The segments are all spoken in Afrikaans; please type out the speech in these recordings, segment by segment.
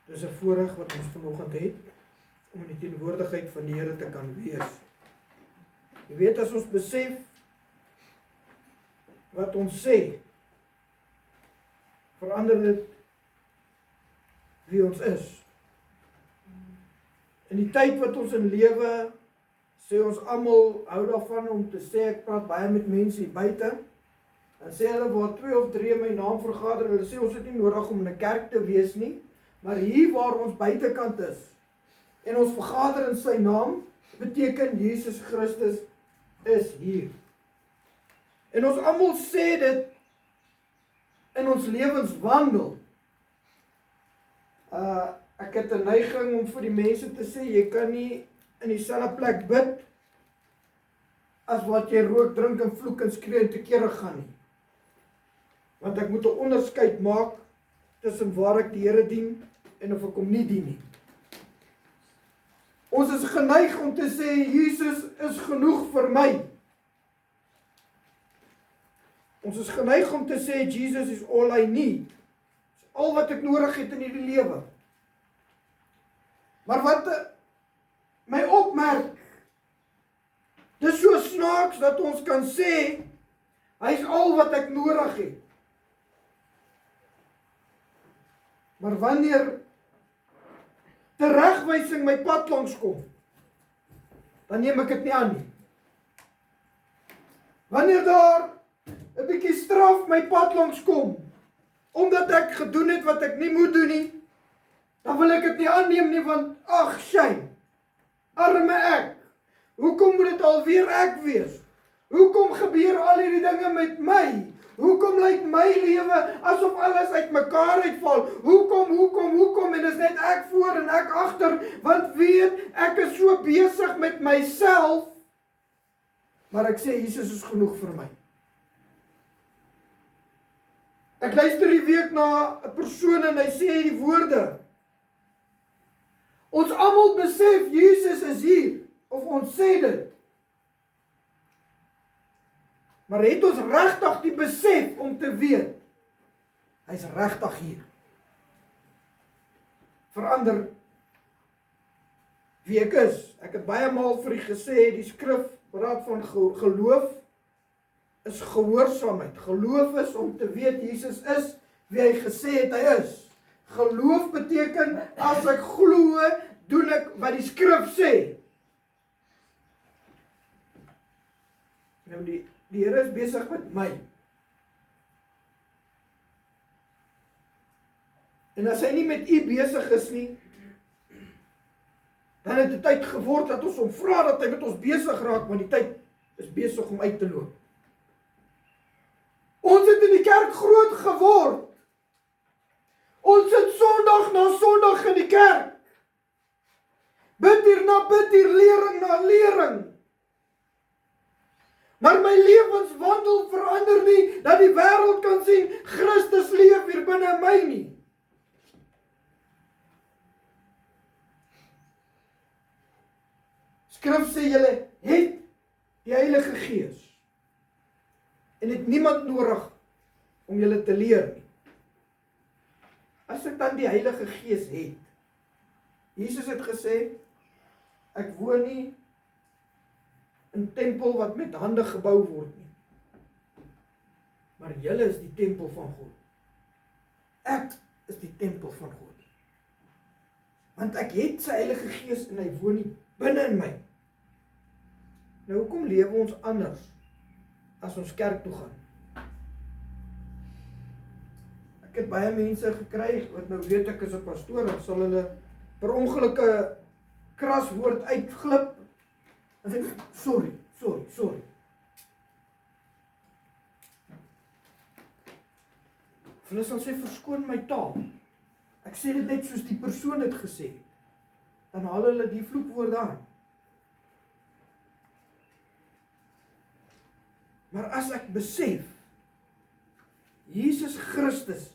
Dis 'n voorreg wat ons vanoggend het om in die teenwoordigheid van die Here te kan wees. Jy weet, as ons besef wat ons sê, verander dit wie ons is. In die tyd wat ons in lewe, sê ons almal hou daarvan om te sê, ek praat baie met mense hier buite, dan sê hulle, waar 2 of 3 in my naam vergader, hulle sê ons het nie nodig om in 'n kerk te wees nie, maar hier waar ons buitekant is, en ons vergader in sy naam, beteken Jesus Christus is hier. En ons almal sê dit in ons lewenswandel. Ek het 'n neiging om vir die mense te sê, jy kan nie in dieselfde plek bid, as wat jy rook, drink en vloek en skree en te kere gaan nie. Want ek moet 'n onderskeid maak tussen waar ek die Here dien en of ek hom nie dien nie. Ons is geneig om te sê, Jesus is genoeg vir my. Ons is geneig om te sê, Jesus is all I need. Dis al wat ek nodig het in hierdie lewe. Maar wat my opmerk, dis so snaaks dat ons kan sê, hy is al wat ek nodig het. Maar wanneer teregwysing my pad langs kom, dan neem ek dit nie aan nie. Wanneer daar 'n bietjie straf my pad langs kom, omdat ek gedoen het wat ek nie moet doen nie, dan wil ek dit nie aanneem nie, want ag, shame, arme ek, hoekom moet dit alweer ek wees? Hoekom gebeur al hierdie dinge met my? Hoekom lyk my lewe asof alles uitmekaar uitval? Hoekom? En dis net ek voor en ek agter, want weet, ek is so besig met myself, maar ek sê, Jesus is genoeg vir my. Ek luister die week na 'n persoon en hy sê die woorde, ons almal besef, Jesus is hier, of ons sê dit, maar het ons regtig die besef om te weet, hy's regtig hier. Verander wie ek is. Ek het baie maal vir u gesê, die skrif praat van geloof is gehoorsaamheid. Geloof is om te weet Jesus is wie hy gesê het hy is. Geloof beteken, as ek glo, doen ek wat die skrif sê. Nou die Here is besig met my. En as hy nie met u besig is nie, dan het die tyd geword dat ons hom vra dat hy met ons besig raak, want die tyd is besig om uit te loop. Ons het in die kerk groot geword. Ons sit Sondag na Sondag in die kerk. Bid na bid, lering na lering. Maar my lewenswandel verander nie, dat die wêreld kan sien, Christus leef hier binne my nie. Skrif sê, julle het die Heilige Gees, en het niemand nodig om julle te leer nie. As ek dan die Heilige Gees het, Jesus het gesê, ek woon nie in 'n tempel wat met hande gebou word nie, maar julle is die tempel van God. Ek is die tempel van God. Want ek het sy Heilige Gees en hy woon nie binne in my. Nou, hoekom lewe ons anders as ons kerk toe gaan? Ek het baie mense gekry, wat nou weet ek is 'n pastoor, en sal hulle per ongeluk 'n kraswoord uitglip, en sê, sorry. Hulle sal sê, verskoon my taal. Ek sê dit net soos die persoon het gesê. Dan haal hulle die vloekwoorde aan. Maar as ek besef, Jesus Christus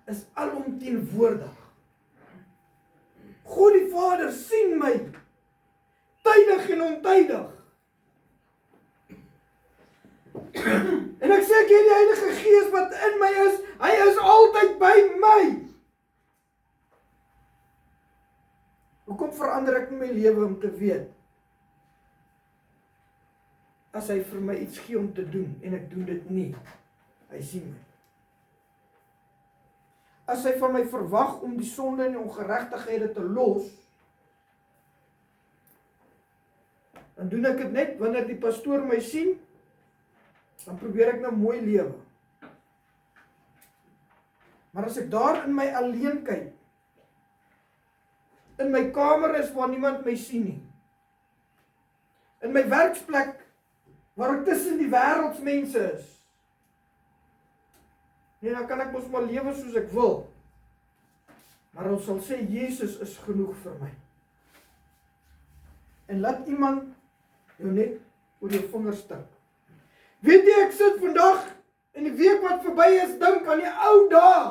is alomteenwoordig. God die Vader sien my, tydig en ontydig. En ek sê, ek het die Heilige Gees wat in my is, skok verander ek in my lewe om te weet, as hy vir my iets gee om te doen, en ek doen dit nie, hy sien my. As hy van my verwag om die sonde en die ongeregtighede te los, dan doen ek dit net wanneer die pastoor my sien, dan probeer ek nou mooi lewe. Maar as ek daar in my alleenheid, in my kamer is waar niemand my sien nie, in my werksplek, waar ek tussen die wêreldsmense is, nee, dan kan ek mos maar lewe soos ek wil. Maar ons sal sê, Jesus is genoeg vir my. En laat iemand jou net oor jou vingers tik. Weet jy, ek sit vandag, in die week wat verby is, dink aan die ou dae.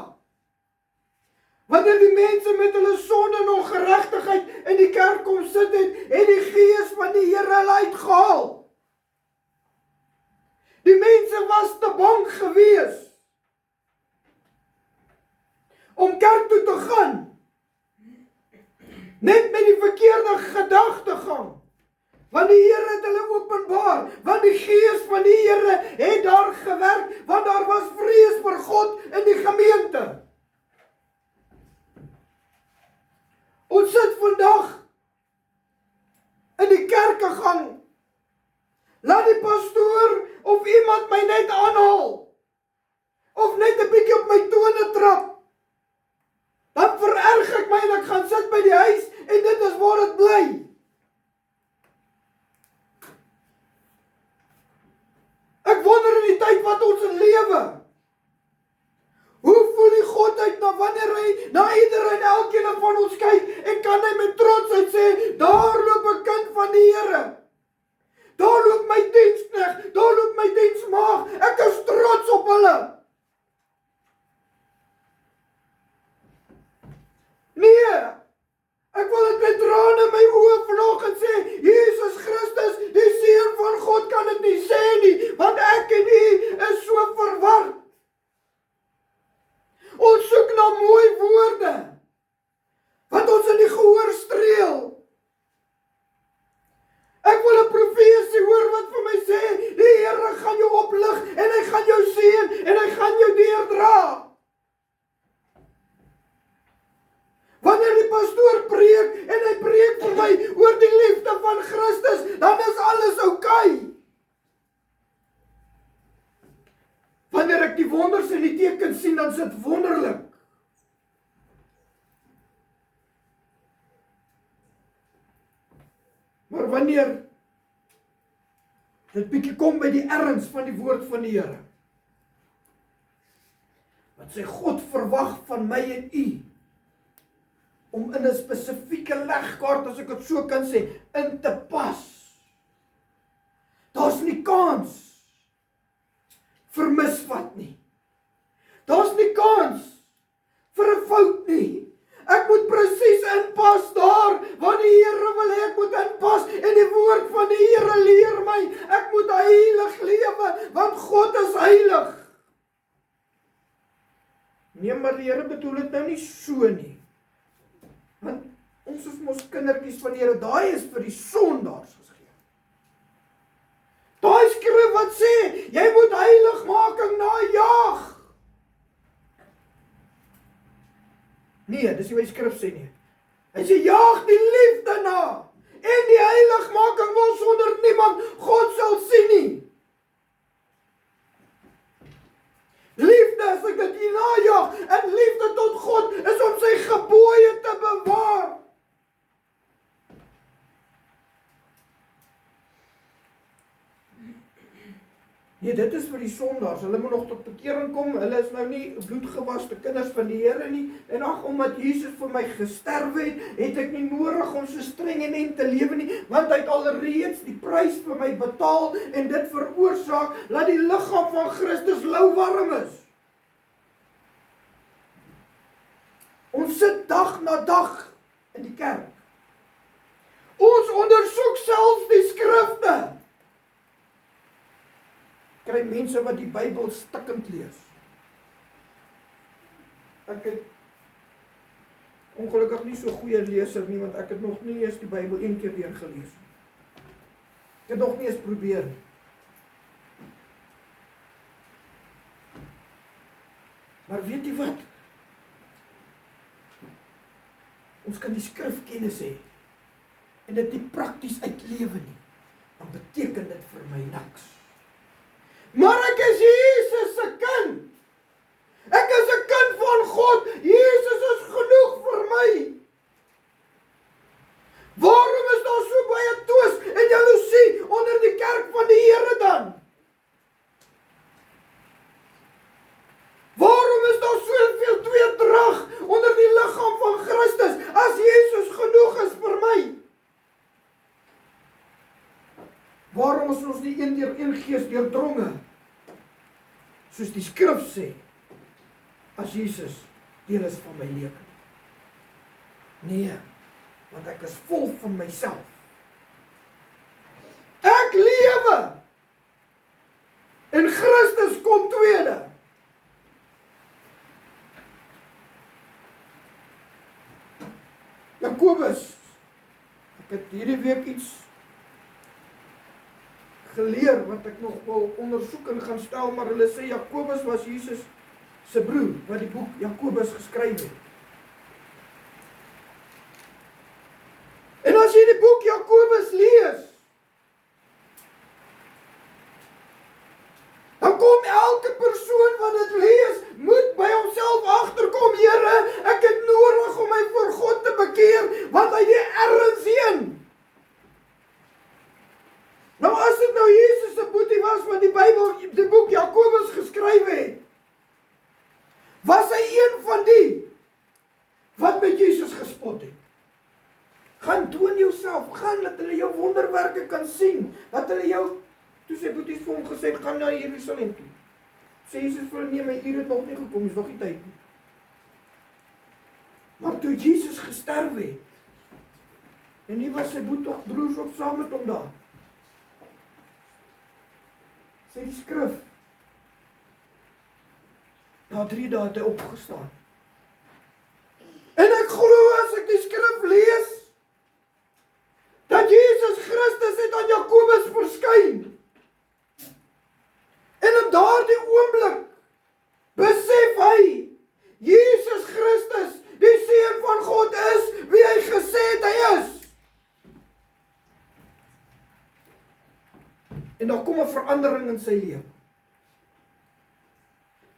Wanneer die mense met hulle sonde en ongeregtigheid in die kerk kom sit het, en die Gees van die Here hulle uitgehaal. Die mense was te bang gewees om kerk toe te gaan, net met die verkeerde gedagtegang, want die Here het hulle openbaar, want die Gees van die Here het daar gewerk, want daar was vrees vir God in die gemeente. Ons sit vandag in die kerkegang, laat die pastoor of iemand my net aanhaal, of net 'n bietjie op my tone trap, dan vererg ek my en ek gaan sit by die huis en dit is waar dit bly. Ek wonder in die tyd wat ons lewe, hoe voel die God uit na wanneer hy na iedereen elkeen van ons kyk en kan hy met trotsheid sê, daar loop 'n kind van die Here. Daar loop my diensknegt, daar loop my diensmaag, ek is trots op hulle. Nee, ek wil dit met trane in my oë vanoggend sê, Jesus Christus, die Seun van God kan dit nie sê nie, want ek en u is so verward. Ons soek na mooi woorde, wat ons in die gehoor streel. Ek wil 'n profesie hoor wat vir my sê, die Here gaan jou oplig, en hy gaan jou seën, en hy gaan jou deurdra. Wanneer die pastoor preek, en hy preek vir my oor die liefde van Christus, dan is alles oukei. Wanneer ek die wonders en die tekens sien, dan is dit wonderlik. Maar wanneer dit bietjie kom by die erns van die woord van die Here, wat sê God verwag van my en u, om in 'n spesifieke legkaart, as ek dit so kan sê, in te pas. Daar's nie kans vir misvat nie. Daar's nie kans vir 'n fout nie. Ek moet presies inpas daar, waar die Here wil hê ek moet inpas, en die woord van die Here leer my, ek moet heilig lewe, want God is heilig. Nee, maar die Here bedoel dit nou nie so nie. Want ons is mos kindertjies van die Here, daai is vir die sondaars gegee. Daai skrif wat sê, jy moet heiligmaking najag. Nee, dis nie wat die skrif sê nie. Hy sê, jaag die liefde na, en die heiligmaking wil sonder niemand God sal sien nie. Liefde, as ek dit hier najag, en liefde tot God is om sy gebooie te bewaar. Nee, dit is vir die sondaars, hulle moet nog tot bekering kom, hulle is nou nie bloedgewaste kinders van die Here nie, en ag, omdat Jesus vir my gesterf het, het ek nie nodig om so streng en te lewe nie, want hy het alreeds die prys vir my betaal, en dit veroorsaak, dat die liggaam van Christus lauwarm is. Ons sit dag na dag in die kerk. Ons ondersoek selfs die skrifte. Kry mense wat die Bybel stikkend lees. Ek het ongelukkig nie so goeie leser nie, want ek het nog nie eens die Bybel een keer weer gelees. Ek het nog nie eens probeer. Maar weet jy wat? Ons kan die skrifkennis hê en dit nie prakties uitlewe nie. Dan beteken dit vir my niks. Maar ek is Jesus se kind. Ek is 'n kind van God. Jesus is genoeg vir my. Waarom is daar so baie twis en jaloesie onder die kerk van die Here dan? Waarom is daar soveel tweedrag onder die liggaam van Christus as Jesus genoeg is vir my? Waarom is ons nie een deur een gees deurdronge? Soos die skrif sê, as Jesus deel is van my lewe. Nee, want ek is vol van myself. Ek lewe en Christus kom tweede. Jakobus, ek het hierdie week iets geleer wat ek nog wil ondersoek en gaan stel, maar hulle sê Jakobus was Jesus se broer wat die boek Jakobus geskryf het. En as jy die boek Jakobus lees, dan kom elke persoon wat dit lees, moet by homself agterkom, Here, ek het nodig om my voor God te bekeer, want hy die erns heen. Nou as dit nou Jesus se boetie was wat die Bybel, die boek Jakobus geskryf het, was hy een van die wat met Jesus gespot het. Gaan toon jouself, gaan dat hulle jou wonderwerke kan sien, dat hulle jou, toe sy boeties vir hom gesê, gaan na Jerusalem toe. Sê Jesus vir hulle, nee, my uur het nog nie gekom, is nog nie tyd nie. Maar toe Jesus gesterf het, en nie was sy broers ook saam met hom daar, sê die skrif, na 3 dae het hy opgestaan. En ek glo as ek die skrif lees, dat Jesus Christus het aan Jakobus verskyn. En op daardie oomblik besef hy, Jesus Christus, die Seun van God is, wie hy gesê het hy is. En daar kom 'n verandering in sy lewe.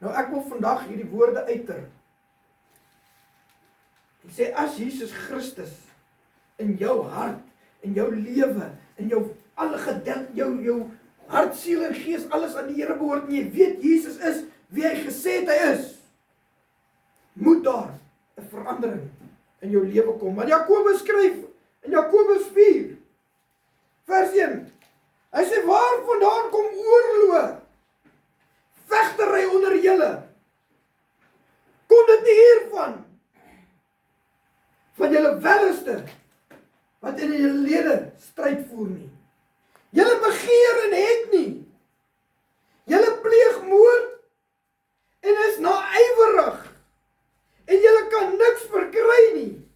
Nou ek wil vandag hierdie woorde uiter. Hy sê, as Jesus Christus in jou hart, in jou lewe, in jou alle gedink, jou hart, siel en gees, alles aan die Here behoort, en jy weet Jesus is wie hy gesê het hy is, moet daar 'n verandering in jou lewe kom. Want Jakobus skryf in Jakobus 4 vers 1, hy sê, waar vandaan kom oorlog, vegtery onder julle? Kom dit nie hiervan, van julle welleste, wat in julle lede stryd voer nie. Julle begeer en het nie. Julle pleeg moord en is naïwerig. En julle kan niks verkry nie.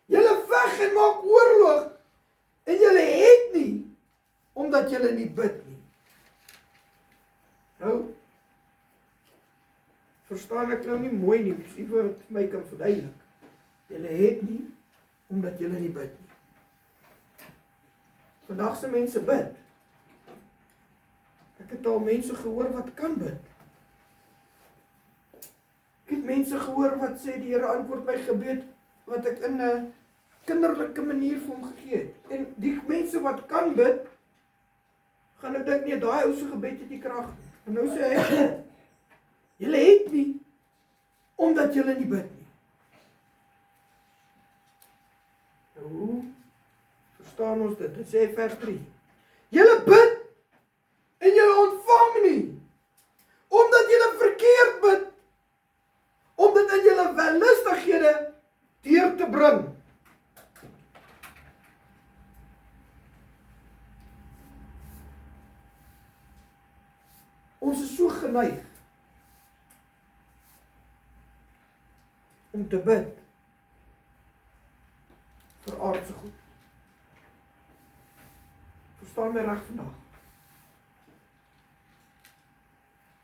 Julle veg en maak oorlog en julle het nie, omdat julle nie bid nie. Nou, verstaan ek nou nie mooi nie, as iemand my kan verduidelik. Julle het nie, omdat julle nie bid nie. Vandag se mense bid. Ek het al mense gehoor wat kan bid. Ek het mense gehoor wat sê, die Here antwoord my gebed, wat ek in 'n kinderlike manier vir hom gegee het. En die mense wat kan bid, gaan ek dink, nee, daai ou se gebed het nie krag nie. En nou sê hy, julle het nie, omdat julle nie bid nie. Nou, hoe verstaan ons dit? Dit sê vers 3. Julle bid en julle ontvang nie, omdat julle verkeerd bid, om dit in julle wellustighede deur te bring. Ons is so geneig om te bid reg vandag.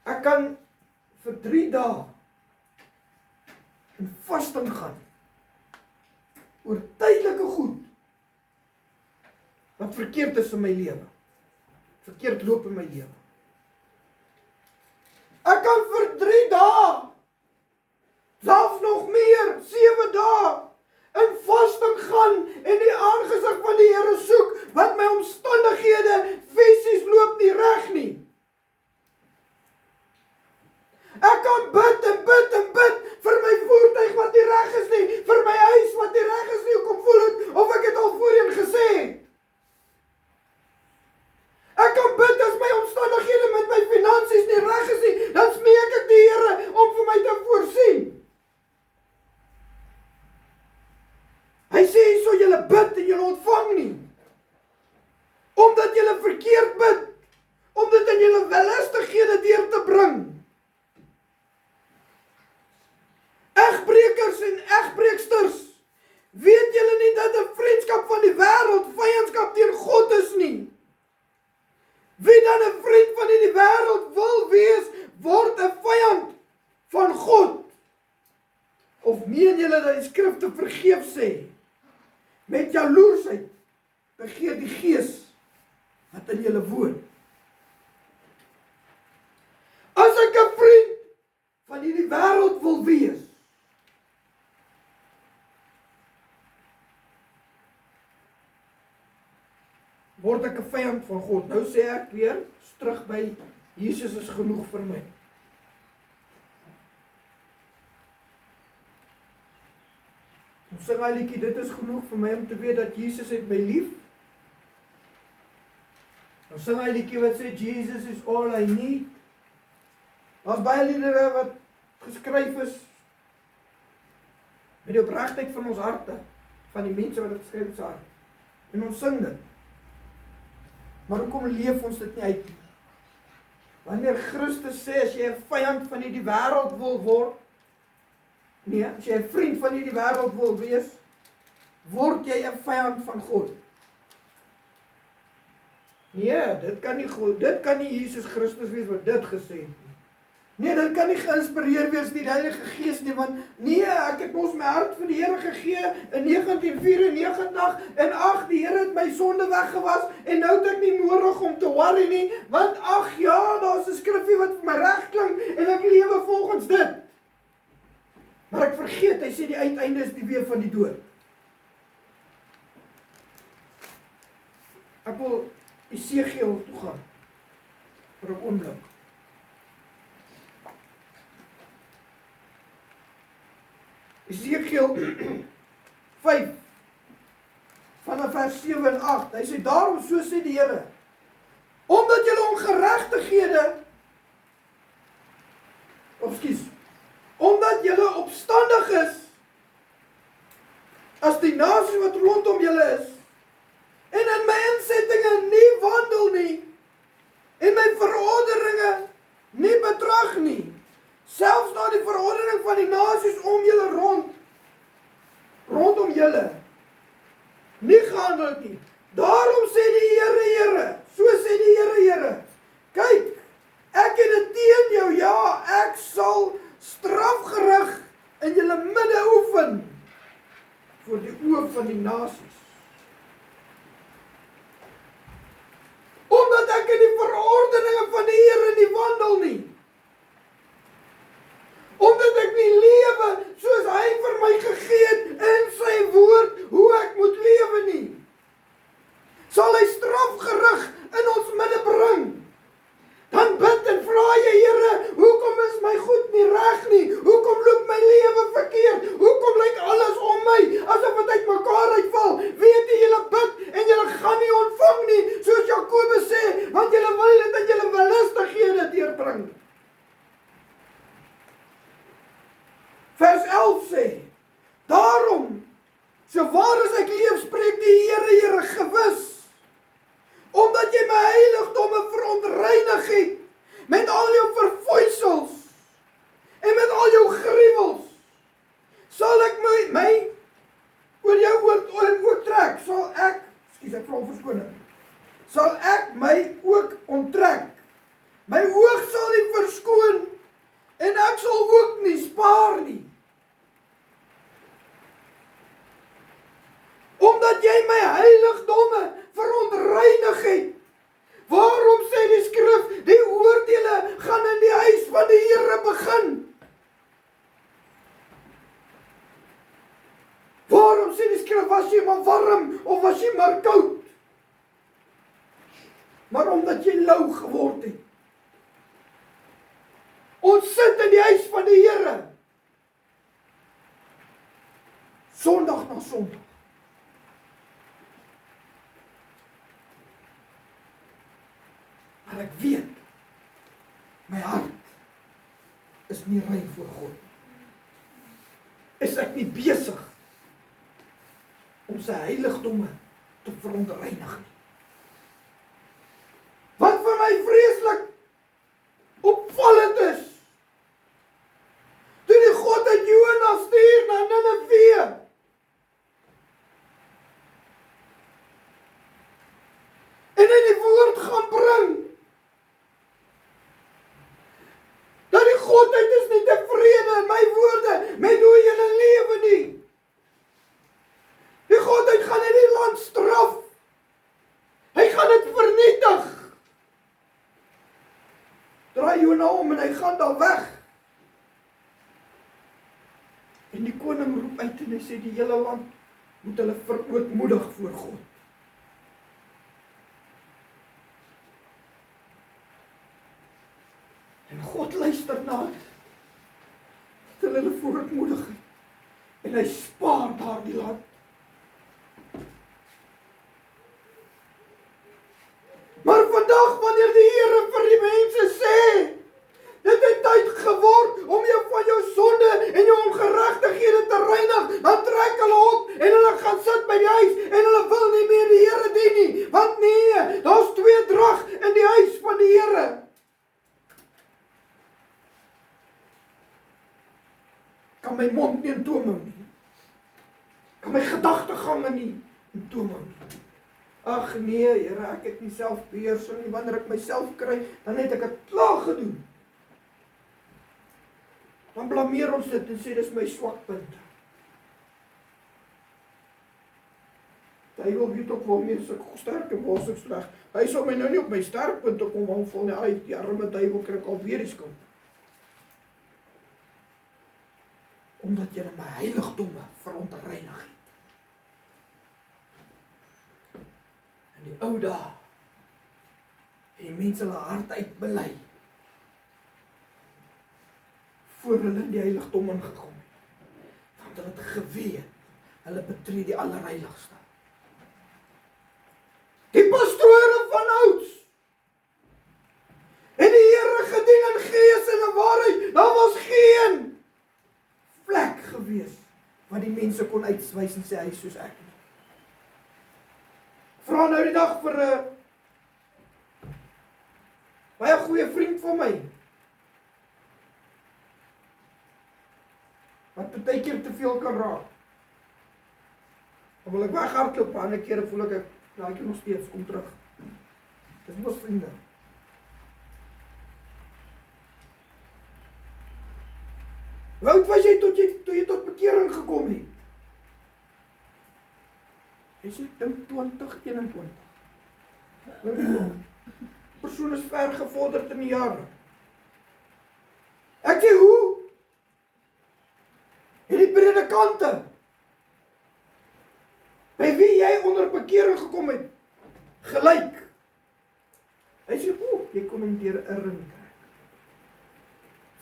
Ek kan vir 3 dae in vasting gaan oor tydelike goed wat verkeerd is in my lewe. Verkeerd loop in my lewe. Ek kan vir 3 dae, selfs nog meer, 7 dae, in vasting gaan en die aangesig van die Here soek, wat my omstandighede fisies loop nie reg nie. Ek kan bid en bid en bid vir my voertuig wat nie reg is nie, vir my huis wat nie reg is nie. Hoekom voel het of ek het al voorheen gesê het? Ek kan bid as my omstandighede met my finansies nie reg is nie, dan smeek ek die Here om vir my te voorsien. Hy sê so julle bid en julle ontvang nie. Omdat julle verkeerd bid, om dit in julle wellustighede deur te bring. Egbrekers en egbreeksters, weet julle nie dat 'n vriendskap van die wêreld vyandskap teen God is nie? Wie dan 'n vriend van die wêreld wil wees, word 'n vyand van God. Of meen julle dat die skrifte vergeef sê, met jaloersheid begeer die gees wat in julle woon? As ek 'n vriend van hierdie wêreld wil wees, word ek 'n vyand van God. Nou sê ek weer, terug by Jesus is genoeg vir my. Ons sing hy liedjie, dit is genoeg vir my om te weet dat Jesus het my lief. Ons sing hy liedjie wat sê, Jesus is all I need. Daar's baie liedere wat geskryf is met die opregtheid van ons harte, van die mense wat dit geskryf het se hart. En ons sing dit. Maar hoekom leef ons dit nie uit nie? Wanneer Christus sê, as jy 'n vyand van hierdie wêreld wil word, nee, as jy 'n vriend van hierdie wêreld wil wees, word jy 'n vyand van God. Nee, dit kan nie Jesus Christus wees wat dit gesê het. Nee, dit kan nie geïnspireer wees deur die Heilige Gees nie, want nee, ek het mos my hart vir die Here gegee in 1994 en ag, die Here het my sonde weggewas en nou het ek nie nodig om te worry nie, want ag ja, daar's 'n skrifgie wat vir my reg klink en ek lewe volgens dit. Maar ek vergeet, hy sê die uiteinde is die weer van die dood. Ek wil Esegiel toe gaan vir 'n oomblik. Esegiel 5 vanaf vers 7 en 8. Hy sê daarom so sê die Here, omdat julle ongeregtighede omdat julle opstandig is as die nasie wat rondom julle is en in my insettinge nie wandel nie en my verorderinge nie betrag nie, selfs na die verordening van die nasies om julle rondom julle nie gehandel het nie. Daarom sê die Here, so sê die Here, kyk, ek het dit teen jou, ja, ek sal strafgerig in julle midde oefen voor die oë van die nasies. Omdat ek in die verordeninge van die Here nie wandel nie. Omdat ek nie lewe soos hy vir my gegee het in sy woord hoe ek moet lewe nie, sal hy strafgerig in ons midde bring. Dan bid en vra jy, Here, hoekom is my goed nie reg nie? Hoekom loop my lewe verkeerd? Hoekom lyk alles om my asof dit uitmekaar uitval? Weet jy, julle bid en julle gaan nie ontvang nie, soos Jakobus sê, want julle wil dit in julle wellustighede deurbring. Vers 11 sê, daarom, so waar as ek leef, spreek die Here, gewis, omdat jy my heiligdomme verontreinig het, met al jou verfoeisels, en met al jou gruwels, sal ek my oor jou oortrek, sal ek vra om verskoning, sal ek my ook onttrek. My oog sal nie verskoon, en ek sal ook nie spaar nie. Omdat jy my heiligdomme verontreinig het. Waarom sê die skrif, die oordeele gaan in die huis van die Here begin? Waarom sê die skrif, was jy maar warm of was jy maar koud? Maar omdat jy lou geword het. Ons sit in die huis van die Here. Sondag na Sondag. Maar ek weet, my hart is nie rein voor God. Is ek nie besig om sy heiligdomme te verontreinig nie. Wat vir my vreeslik opvallend is, toe die God uit Jona stuur na Nineve, en hy die woord gaan bring, dat die Godheid is nie tevrede in my woorde, met hoe julle lewe nie. Die Godheid gaan in die land straf. Hy gaan dit vernietig. Draai Jona om en hy gaan daar weg. En die koning roep uit en hy sê die hele land moet hulle verootmoedig voor God. En God luister na hulle verootmoediging. En hy spaar daar die land. Maar vandag wanneer die Here vir die mense sê, dit het tyd geword om jou van jou sonde en jou ongeregtighede te reinig, dan trek hulle op en hulle gaan sit by die huis en hulle wil nie meer die Here dien nie, want nee, daar's tweedrag in die huis van die Here. Kan my mond nie in toom hou nie. Kan my gedagtegange nie in toom hou nie. Ag nee, Here, ek het nie selfbeheersing nie. Wanneer ek myself kry, dan het ek dit klaar gedoen. Dan blameer ons dit en sê dis my swakpunte. Hy wil weet ook waarmee ek sterk en waar ek sleg. Hy sal my nou nie op my sterkpunte kom aanval nie. Hy, die arme duiwel kry ek alweer die skuld. Omdat jy my heiligdomme verontreinig het. In die ou dae het die mense hulle hart uitbely voor hulle in die heiligdom ingekom het. Want hulle het geweet, hulle betree die allerheiligste. Die pastore van ouds en die Here gedien in gees en in waarheid, daar was geen plek gewees wat die mense kon uitwys en sê hy is soos ek. Vra nou die dag vir 'n baie goeie vriend van my. Wat baie keer te veel kan raak. Dan wil ek weghardloop, maar ander kere voel ek raak nog steeds kom terug. Dis mos vriende. Hoe oud was jy toe jy tot bekering gekom het? Hy sê, dink 20, 21. Persoon is ver gevorderd in die jare. Ek sê, hoe? En die predikante, by wie jy onder bekering gekom het, gelyk. Hy sê, jy kom in deur 'n ring trek.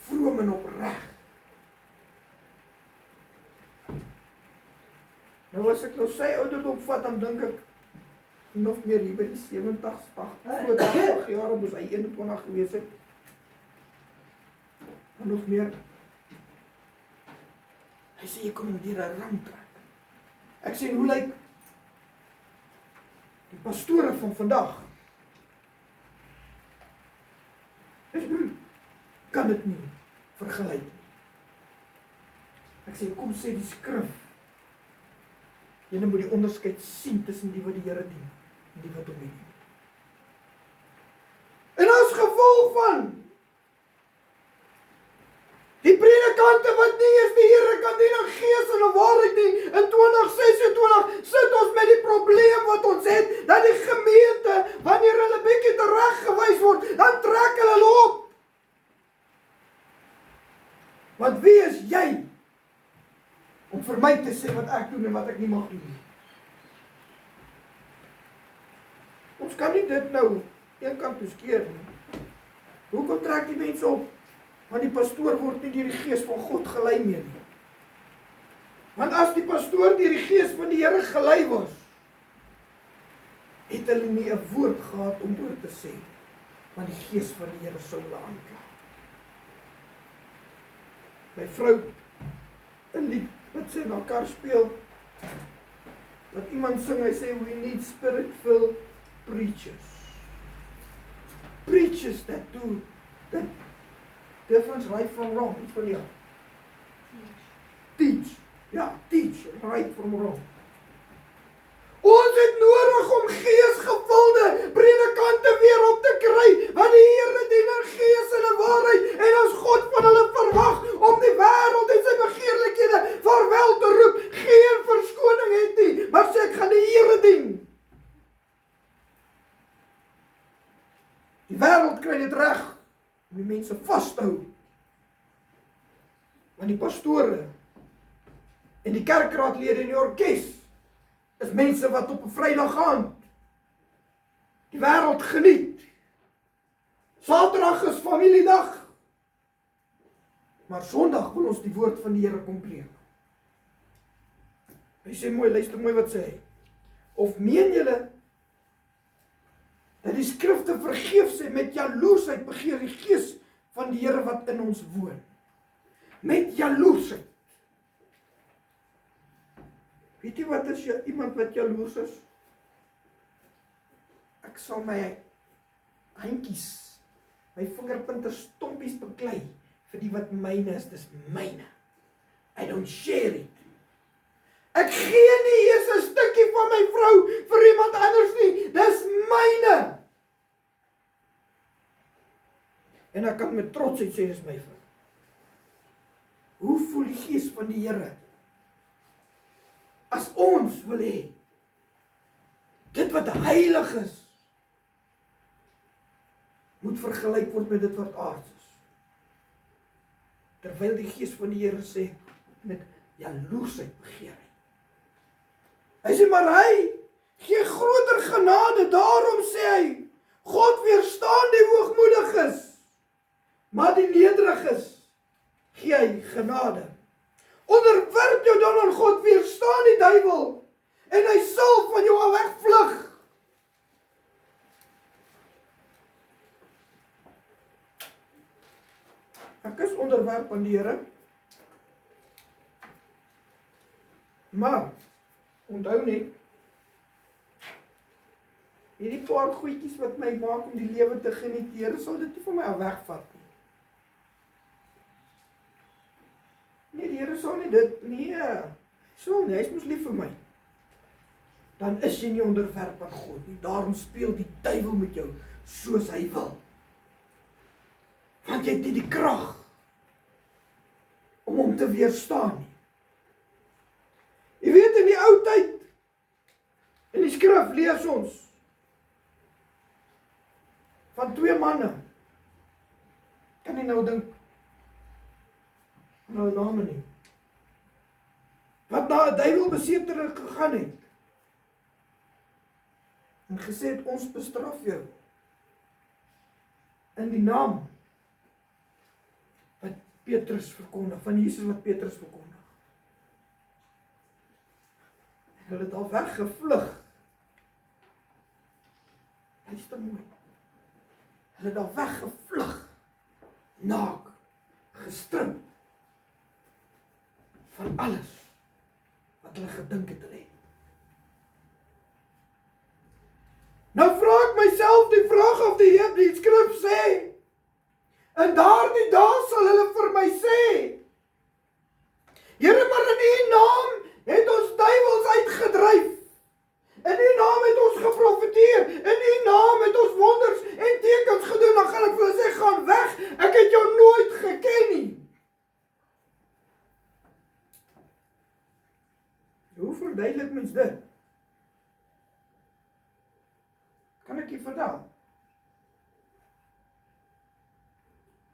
Vroom en opreg. Nou as ek nou sy ouderdom vat, dan dink ek nog meer hier by die 70, 80 jaar, moes hy 21 gewees het. En nog meer. Hy sê, jy kom in deur 'n ring trek. Ek sê, hoe lyk die pastore van vandag? Kan dit nie vergelyk nie. Ek sê, kom sê die skrif, jy moet die onderskeid sien tussen die wat die Here dien en die wat hom nie dien. vol van. Die predikante wat nie eens die Here kan dien in gees en in waarheid nie, in 2026 sit ons met die probleem wat ons het, dat die gemeente, wanneer hulle bietjie tereggewys word, dan trek hulle loop. Want wie is jy om vir my te sê wat ek doen en wat ek nie mag doen nie? Ons kan nie dit nou een kant toe skeer nie. Hoekom trek die mense op? Want die pastoor word nie deur die gees van God gelei meer nie. Want as die pastoor deur die gees van die Here gelei was, het hulle nie 'n woord gehad om oor te sê, want die gees van die Here sou hulle aankla. My vrou, 'n lied wat sy na mekaar speel, wat iemand sing, hy sê, we need spirit-filled preachers. Preachers that do the difference right from wrong. Iets van jou. Teach. Ja, teach. Right from wrong. Ons het nodig om geesgevulde predikante weer op te kry, want die Here dien in gees en in waarheid, en as God van hulle verwag om die wêreld en sy begeerlikhede vaarwel te roep, geen verskoning het nie, maar sê ek gaan die Here dien. Die wêreld kry dit reg om die mense vas te hou. Want die pastore en die kerkraadlede en die orkes is mense wat op 'n Vrydag aand die wêreld geniet. Saterdag is familiedag. Maar Sondag wil ons die woord van die Here kom preek. Hy sê mooi, luister mooi wat sê hy. Of meen julle dat die skrifte vergeefs sê, met jaloesheid begeer die gees van die Here wat in ons woon. Met jaloesheid. Weet jy wat is iemand wat jaloers is? Ek sal my handjies, my vingerpunte stompies beklei vir die wat myne is, dis myne. I don't share it. Ek gee nie eers 'n stukkie van my vrou vir iemand anders nie, dis myne. En ek kan met trotsheid sê, dis my vrou. Hoe voel die gees van die Here? As ons wil hê, dit wat heilig is, moet vergelyk word met dit wat aards is. Terwyl die gees van die Here sê, met jaloesheid begeer hy. Hy sê, maar hy gee groter genade, daarom sê hy, God weerstaan die hoogmoediges, maar die nederiges gee hy genade. Onderwerp jou dan aan God, weerstaan die duiwel, en hy sal van jou al wegvlug. Ek is onderwerp aan die Here, maar onthou net, hierdie paar goedjies wat my maak om die lewe te geniet, die Here sal dit nie van my al wegvat nie. Nee, die Here sal nie dit, nee, so nie, hy is mos lief vir my. Dan is jy nie onderwerp aan God nie, daarom speel die duiwel met jou, soos hy wil. Want jy het nie die krag om hom te weerstaan nie. Jy weet, in die ou tyd, in die skrif lees ons, van 2 manne, kan nie nou dink, aan hulle name nie, wat na 'n duiwelbesetere gegaan het, en gesê het, ons bestraf jou, in die naam, wat Petrus verkondig, van Jesus wat Petrus verkondig. En hulle het al weggevlug. Luister mooi. Hulle het al weggevlug, naak, gestrip, van alles, wat hulle gedink het hulle het. Nou vra ek myself die vraag of die skrif sê, en daardie dae sal hulle vir my sê, Here, maar in U naam het ons duiwels uitgedryf, in U naam het ons geprofeteer, in U naam het ons wonders en tekens gedoen, dan gaan ek vir hulle sê, Hoe verduidelik mens dit? Kan ek u vertel?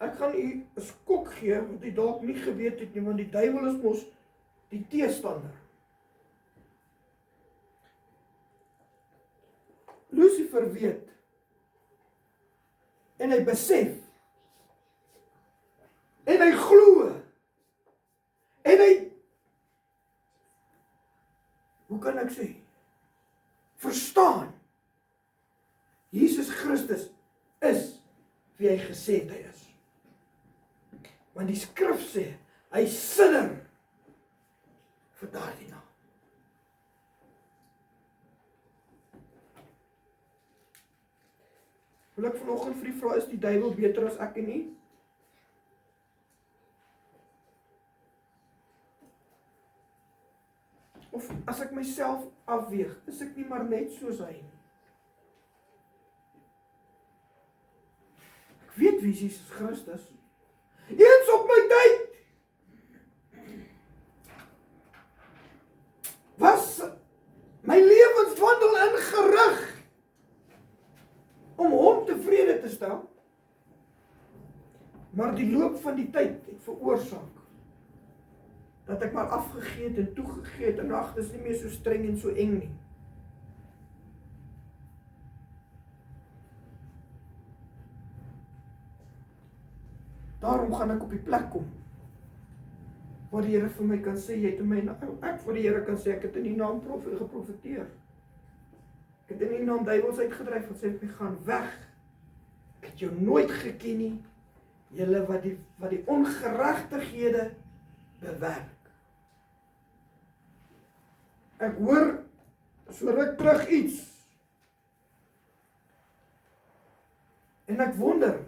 Ek gaan u 'n skok gee wat u dalk nie geweet het nie, want die duiwel is mos die teestander. Lucifer weet en hy besef en hy glo en hy, hoe kan ek sê, verstaan Jesus Christus is wie hy gesê het hy is. Want die skrif sê hy sidder vir daardie naam. Wil ek vanoggend vir u vra, is die duiwel beter as ek en u? Of as ek myself afweeg, is ek nie maar net soos hy nie? Ek weet wie Jesus Christus. Eens op my tyd was my lewenswandel ingerig om hom tevrede te stel, maar die loop van die tyd het veroorsaak dat ek maar afgegee het en toegegee het en ag, dis nie meer so streng en so eng nie. Daarom gaan ek op die plek kom waar die Here vir my kan sê, jy het in my naam, ek vir die Here kan sê, ek het in die naam geprofeteer. Ek het in die naam duiwels uitgedryf, wat sê ek gaan weg. Ek het jou nooit geken nie, julle wat die ongeregtighede bewerk. Ek hoor so ruk terug iets. En ek wonder.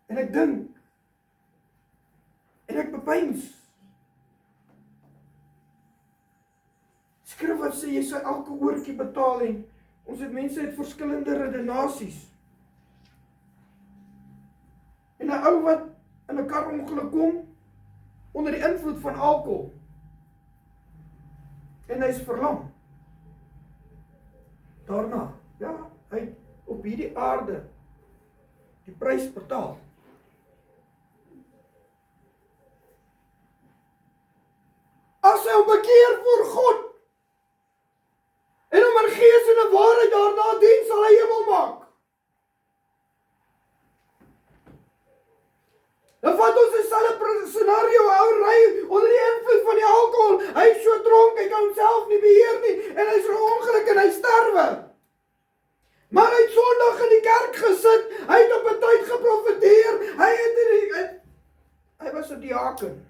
En ek dink. En ek bepeins. Skrif wat sê, jy sal elke oortjie betaal en ons het mense uit verskillende redenasies. En 'n ou wat in 'n karongeluk kom, onder die invloed van alkohol. En hy is verlam. Daarna, ja, hy op hierdie aarde die prys betaal. As hy hom bekeer voor God en hom in gees en in waarheid daarna dien, sal hy hemel maak. Dan vat ons dieselfde scenario, ou ry onder die invloed van die alkohol, hy is so dronk, hy kan homself nie beheer nie, en hy is verongeluk en hy sterwe. Maar hy het Sondag in die kerk gesit, hy het op 'n tyd geprofeteer, hy was 'n diaken,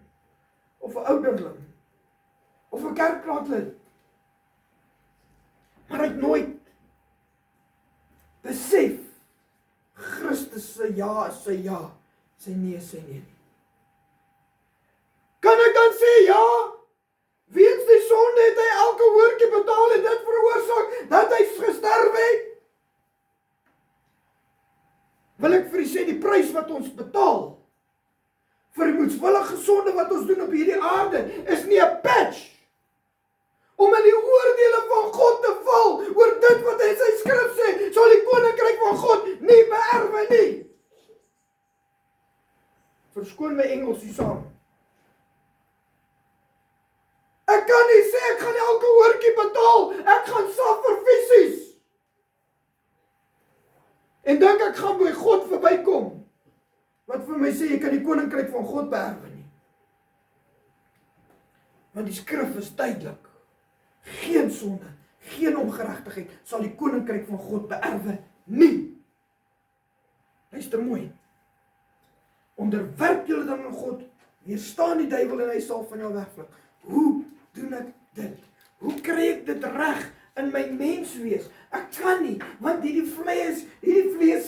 of 'n ouderling, of 'n kerkraadlid. Maar hy het nooit besef, Christus se ja is sy ja, sy nee is sy nee. Kan ek dan sê, ja, weens die sonde het hy elke woordjie betaal en dit veroorsaak dat hy gesterf het? Wil ek vir u sê, die prys wat ons betaal vir die moedswillige sonde wat ons doen op hierdie aarde is nie 'n patch om in die oordeele van God te val oor dit wat hy in sy skrif sê, sal die koninkryk van God nie beerwe nie. Verskoon my Engels hier saam. Ek kan nie sê ek gaan elke woordjie betaal, ek gaan suffer fisies. En dink ek gaan by God verbykom, wat vir my sê, jy kan die koninkryk van God beerwe nie. Want die skrif is duidelik. Geen sonde, geen ongeregtigheid sal die koninkryk van God beerwe nie. Luister mooi. Onderwerp julle dan aan God, weerstaan die duiwel en hy sal van jou wegvlug. Hoe doen ek dit? Hoe kry ek dit reg in my menswees? Ek kan nie, want hierdie vlees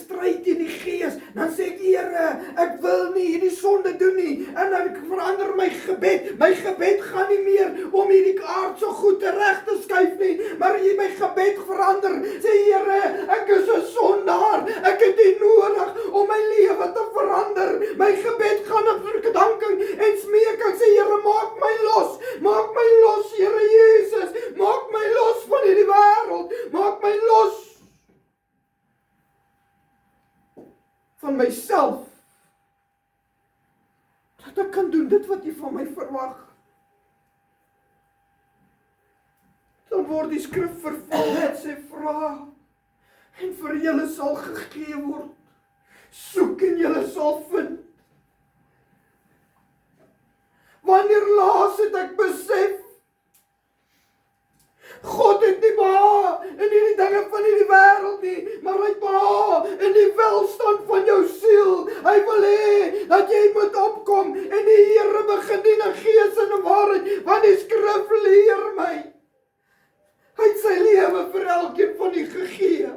stry teen die gees. Dan sê ek, Here, ek wil nie hierdie sonde doen nie. En dan verander my gebed. My gebed gaan nie meer om hierdie aardse goed reg te skuif nie, maar my gebed verander. Sê, Here, ek is 'n sondaar. Ek het U nodig om my lewe te verander. My gebed gaan op verdanking en smeek. Ek sê, Here, maak my los, ek kan doen dit wat jy van my verwag. Dan word die skrif vervul met sy vraag. En vir julle sal gegee word. Soek en julle sal vind. Wanneer laas het ek besef, God het nie behaag in hierdie dinge van hierdie wêreld nie, maar hy behaag in die welstand van jou siel. Hy wil hê dat jy moet opkom en die Here begin dien in gees en in waarheid, want die skrif leer my. Hy het sy lewe vir elkeen van u gegee,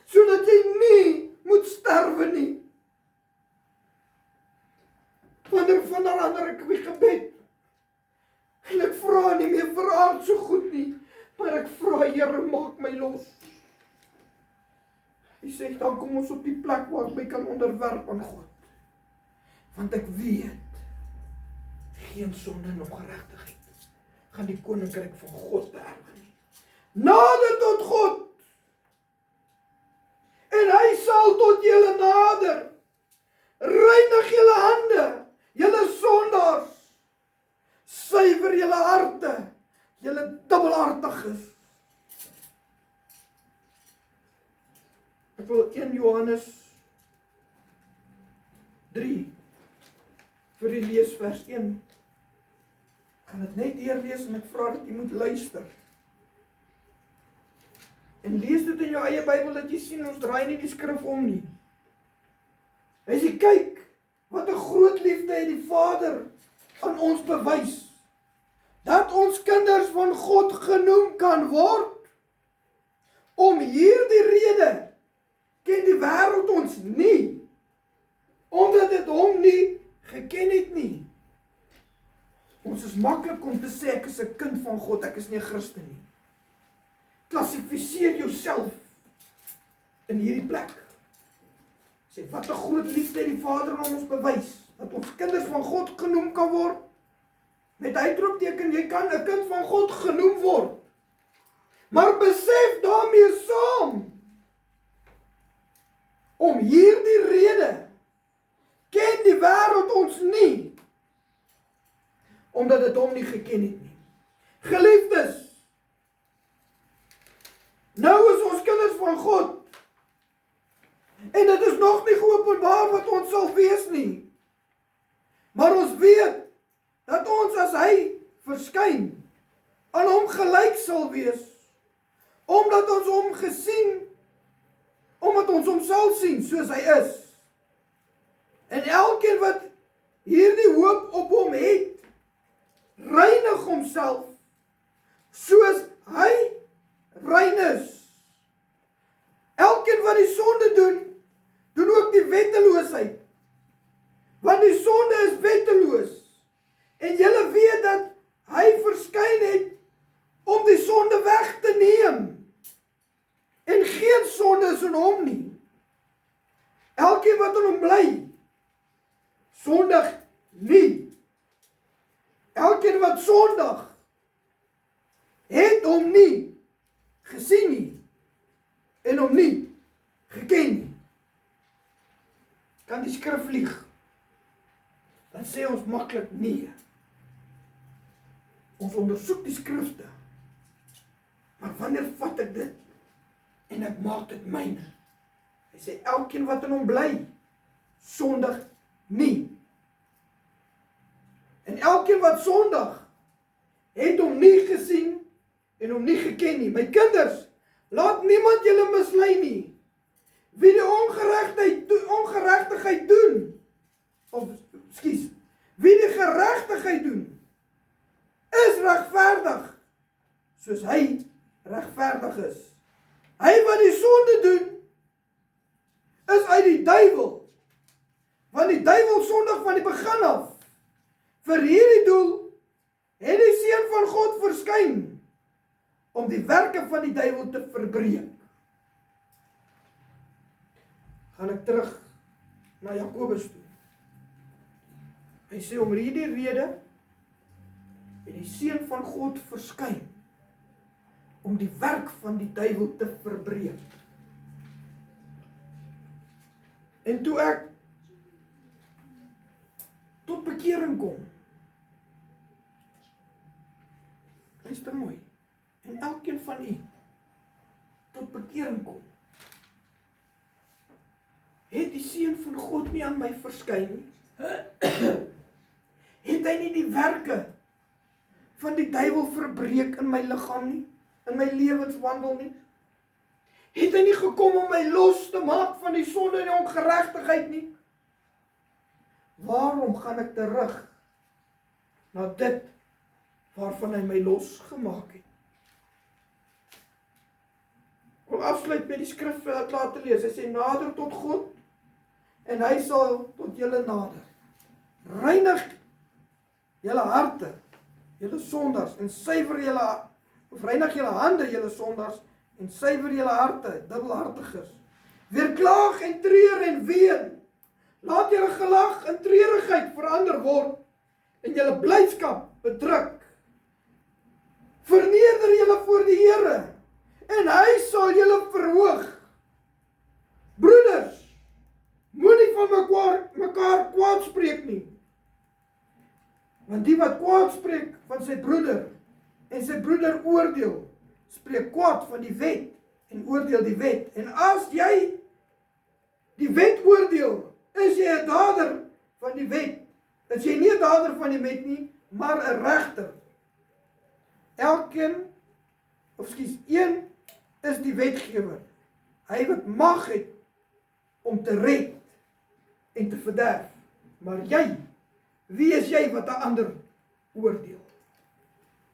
sodat jy nie moet sterwe nie. Wanneer verander ek my gebed, en ek vra nie meer vir aard so goed nie, maar ek vra, Here, maak my los. Hy sê, dan kom ons op die plek waar ek my kan onderwerp aan God. Want ek weet, geen sonde en ongeregtigheid gaan die koninkryk van God beerwe nie. Nader tot God, en hy sal tot julle nader. Reinig julle hande, julle sondaars, suiwer julle harte, julle dubbelhartiges. Ek wil 1 Johannes 3 vir die lees vers 1. Ek gaan dit net deurlees en ek vra dat jy moet luister. En lees dit in jou eie Bybel dat jy sien, ons draai nie die skrif om nie. Hy sê, kyk, wat 'n groot liefde het die Vader aan ons bewys, dat ons kinders van God genoem kan word. Om hierdie rede ken die wêreld ons nie, omdat dit hom nie geken het nie. Ons is maklik om te sê, ek is 'n kind van God, ek is nie 'n Christen nie. Klassifiseer jouself in hierdie plek. Sê, wat 'n groot liefde het die Vader aan ons bewys, dat ons kinders van God genoem kan word. Met uitroepteken, jy kan 'n kind van God genoem word. Maar besef daarmee saam, om hierdie rede ken die wêreld ons nie, omdat dit hom nie geken het nie. Geliefdes, nou is ons kinders van God, en dit is nog nie geopenbaar wat ons sal wees nie. Maar ons weet, dat ons as hy verskyn, aan hom gelyk sal wees, omdat ons hom gesien, omdat ons hom sal sien, soos hy is. En elkeen wat hierdie hoop op hom het, reinig homself, soos hy rein is. Elkeen wat die sonde doen, doen ook die wetteloosheid. Want die sonde is wetteloos. En julle weet dat hy verskyn het om die sonde weg te neem. En geen sonde is in hom nie. Elkeen wat in hom bly, sondig nie. Elkeen wat sondig, het hom nie gesien nie, en hom nie geken nie. Kan die skrif lieg? Dan sê ons maklik nee. Ons ondersoek die skrifte, maar wanneer vat ek dit, en ek maak dit myne? Hy sê, elkeen wat in hom bly, sondig nie. En elkeen wat sondig, het hom nie gesien, en hom nie geken nie. My kinders, laat niemand julle mislei nie. Wie die ongeregtigheid doen, wie die geregtigheid doen, is regverdig, soos hy regverdig is. Hy wat die sonde doen, is uit die duiwel, want die duiwel sondig van die begin af. Vir hierdie doel het die Seun van God verskyn, om die werke van die duiwel te verbreek. Gaan ek terug na Jakobus toe. Hy sê, om hierdie rede het die Seun van God verskyn, om die werk van die duiwel te verbreek. En toe ek tot bekering kom. Luister mooi. En elkeen van u tot bekering kom. Het die Seun van God nie aan my verskyn nie? Het hy nie die werke van die duiwel verbreek in my liggaam nie? In my lewenswandel nie? Het hy nie gekom om my los te maak van die sonde en die ongeregtigheid nie? Waarom gaan ek terug na dit waarvan hy my losgemaak het? Ek wil afsluit met die skrif wat ek laat lees. Hy sê, nader tot God en hy sal tot julle nader. Reinig julle harte, julle sondaars, en suiwer julle, of reinig julle hande, julle sondaars, en suiwer julle harte, dubbelhartiges. Weerklaag en treur en ween. Laat julle gelag in treurigheid verander word, en julle blydskap bedruk. Verneder julle voor die Here, en hy sal julle verhoog. Broeders, moenie van mekaar kwaad spreek nie. Want die wat kwaad spreek van sy broeder, en sy broeder oordeel, spreek kwaad van die wet, en oordeel die wet. En as jy die wet oordeel, is jy 'n dader van die wet. Is jy nie 'n dader van die wet nie, maar 'n regter. Een is die wetgewer. Hy wat mag het om te red en te verderf. Maar jy, wie is jy wat 'n ander oordeel?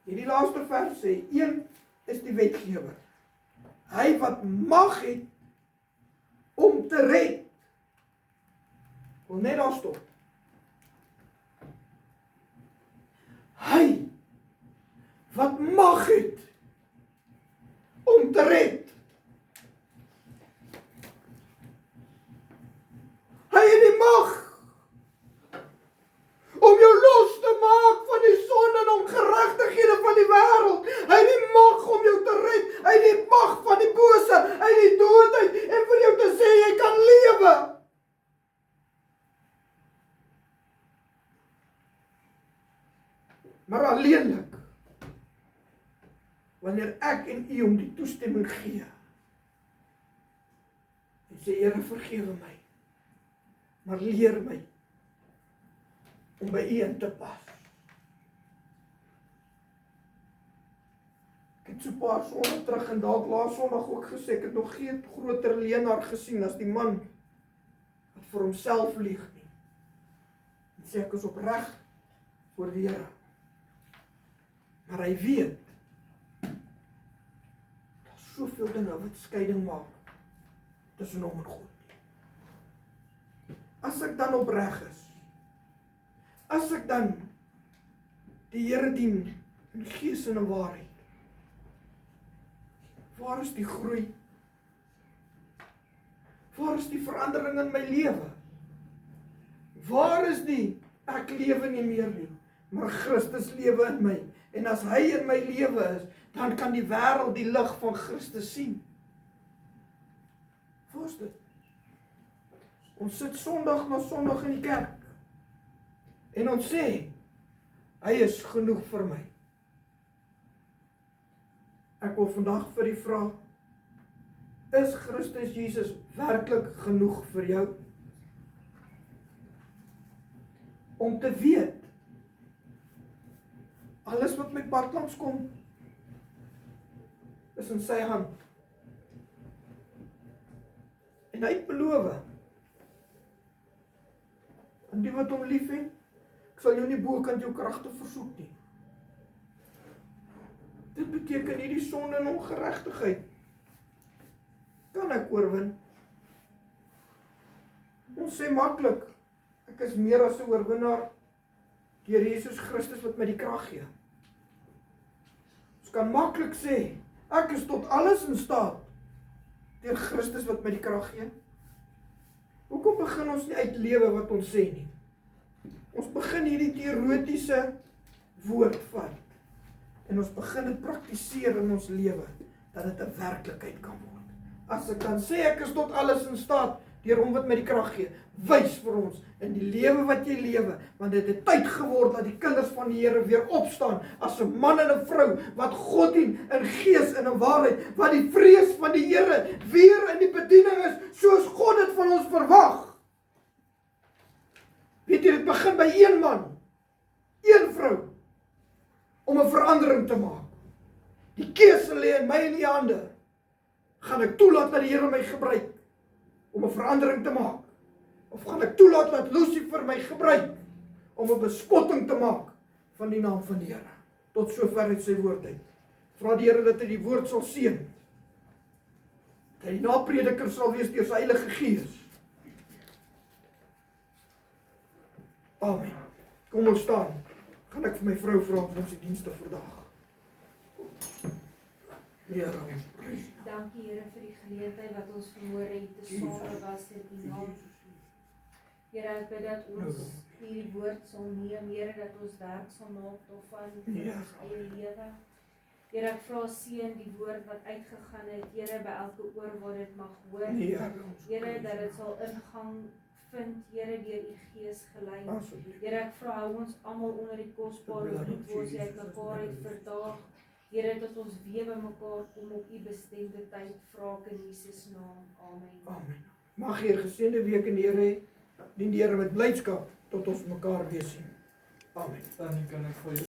Hierdie laaste vers sê, een is die wetgewer. Hy wat mag het om te red. Ek wil net daar stop. Hy wat mag het om te red. Hy het die mag om jou los te maak van die sonde en ongeregtighede van die wêreld. Hy het die mag om jou te red. Hy het die mag van die bose, hy het die doodheid, en vir jou te sê, jy kan lewe. Maar alleenlik, wanneer ek en u om die toestemming gee, en sê, Here, vergewe my, maar leer my om by u in te pas. Ek het so 'n paar sonde terug en dalk laas Sondag ook gesê, ek het nog geen groter leenaar gesien as die man wat vir homself lieg nie. En sê ek is opreg voor die Here. Maar hy weet, daar's soveel dinge wat skeiding maak tussen hom en God. As ek dan opreg is, as ek dan die Here dien in gees en in waarheid, waar is die groei? Waar is die verandering in my lewe? Waar is die, ek lewe nie meer nie, maar Christus lewe in my. En as hy in my lewe is, dan kan die wêreld die lig van Christus sien. Waar is dit? Ons sit Sondag na Sondag in die kerk. En ons sê, hy is genoeg vir my. Ek wil vandag vir u vra, is Christus Jesus werklik genoeg vir jou? Om te weet, alles wat my pad langs kom, is in sy hand. En hy het beloof, aan die wat hom lief het, ek sal jou nie bokant jou kragte versoek nie. Dit beteken nie die sonde en ongeregtigheid kan ek oorwin. Ons sê maklik, ek is meer as 'n oorwinnaar deur Jesus Christus wat my die krag gee. Ons kan maklik sê, ek is tot alles in staat deur Christus wat my die krag gee. Hoekom begin ons nie uitlewe wat ons sê nie? Ons begin hierdie teoretiese woord vat en ons begin dit praktiseer in ons lewe, dat dit 'n werklikheid kan word. As ek kan sê ek is tot alles in staat deur hom wat my die krag gee, wys vir ons in die lewe wat jy lewe, want dit het tyd geword dat die kinders van die Here weer opstaan as 'n man en 'n vrou wat God dien in gees en in waarheid, wat die vrees van die Here weer in die bediening is, soos God dit van ons verwag. Weet jy, dit begin by een man, een vrou, om 'n verandering te maak. Die keuse lê in my en u hande. Gaan ek toelaat dat die Here my gebruik om 'n verandering te maak? Of gaan ek toelaat dat Lucifer my gebruik om 'n bespotting te maak van die naam van die Here? Tot sover uit sy woord uit. Vra die Here dat hy die woord sal seën. Dat hy die naprediker sal wees deur sy Heilige Gees. Amen. Kom ons staan. Gaan ek vir my vrou vra om ons die dienste vandag. Here, ons prys. Dankie Here vir die geleentheid wat ons verhoor het te same was in U naam. Here, ek bid dat ons hierdie woord sal neem, Here, dat ons werk sal maak daarvan in ons eie lewe. Here, ek vra seën die woord wat uitgegaan het, Here, by elke oor waar dit mag hoor. Here, dat dit sal ingang vind, Here, deur U Gees gelei. Here, ek vra hou ons almal onder die kosbare bloed waar jy mekaar het verdaag. Here, dat ons weer by mekaar kom op U bestemde tyd, vra ek in Jesus naam. Amen. Amen. Mag hier geseënde week in die Here hê. Dien die Here met blydskap tot ons mekaar weer sien. Amen. Dan kan ek vir